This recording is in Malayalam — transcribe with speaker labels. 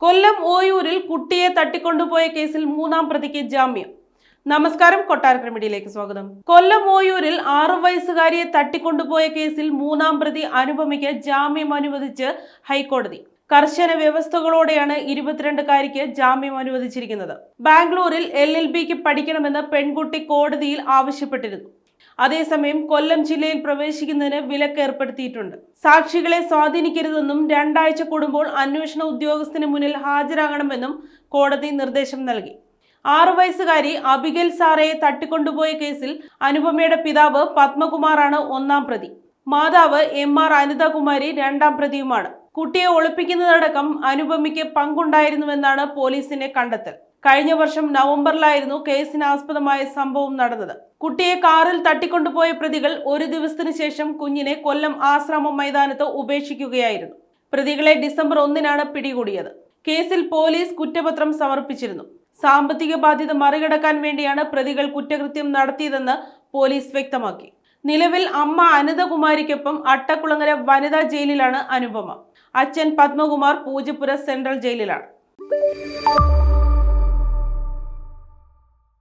Speaker 1: കൊല്ലം ഓയൂരിൽ കുട്ടിയെ തട്ടിക്കൊണ്ടുപോയ കേസിൽ മൂന്നാം പ്രതിക്ക് ജാമ്യം. നമസ്കാരം, കൊട്ടാരക്കര മീഡിയയിലേക്ക് സ്വാഗതം. കൊല്ലം ഓയൂരിൽ 6 വയസ്സുകാരിയെ തട്ടിക്കൊണ്ടുപോയ കേസിൽ മൂന്നാം പ്രതി അനുപമയ്ക്ക് ജാമ്യം അനുവദിച്ച് ഹൈക്കോടതി. കർശന വ്യവസ്ഥകളോടെയാണ് 22-കാരിക്ക് ജാമ്യം അനുവദിച്ചിരിക്കുന്നത്. ബാംഗ്ലൂരിൽ LLBക്ക് പഠിക്കണമെന്ന് പെൺകുട്ടി കോടതിയിൽ ആവശ്യപ്പെട്ടിരുന്നു. അതേസമയം കൊല്ലം ജില്ലയിൽ പ്രവേശിക്കുന്നതിന് വിലക്ക് ഏർപ്പെടുത്തിയിട്ടുണ്ട്. സാക്ഷികളെ സ്വാധീനിക്കരുതെന്നും 2 ആഴ്ച കൂടുമ്പോൾ അന്വേഷണ ഉദ്യോഗസ്ഥന് മുന്നിൽ ഹാജരാകണമെന്നും കോടതി നിർദ്ദേശം നൽകി. 6 വയസ്സുകാരി അബിഗൽ സാറയെ തട്ടിക്കൊണ്ടുപോയ കേസിൽ അനുപമയുടെ പിതാവ് പത്മകുമാറാണ് ഒന്നാം പ്രതി. മാതാവ് MR അനിതകുമാരി 2ാം പ്രതിയുമാണ്. കുട്ടിയെ ഒളിപ്പിക്കുന്നതടക്കം അനുപമയ്ക്ക് പങ്കുണ്ടായിരുന്നുവെന്നാണ് പോലീസിന്റെ കണ്ടെത്തൽ. കഴിഞ്ഞ വർഷം നവംബറിലായിരുന്നു കേസിനാസ്പദമായ സംഭവം നടന്നത്. കുട്ടിയെ കാറിൽ തട്ടിക്കൊണ്ടുപോയ പ്രതികൾ 1 ദിവസത്തിന് ശേഷം കുഞ്ഞിനെ കൊല്ലം ആശ്രമം മൈതാനത്ത് ഉപേക്ഷിക്കുകയായിരുന്നു. പ്രതികളെ ഡിസംബർ 1-നാണ് പിടികൂടിയത്. കേസിൽ പോലീസ് കുറ്റപത്രം സമർപ്പിച്ചിരുന്നു. സാമ്പത്തിക ബാധ്യത മറികടക്കാൻ വേണ്ടിയാണ് പ്രതികൾ കുറ്റകൃത്യം നടത്തിയതെന്ന് പോലീസ് വ്യക്തമാക്കി. നിലവിൽ അമ്മ അനിതകുമാരിക്കൊപ്പം അട്ടക്കുളങ്ങര വനിതാ ജയിലിലാണ് അനുപമ. അച്ഛൻ പത്മകുമാർ പൂജപ്പുര സെൻട്രൽ ജയിലിലാണ്.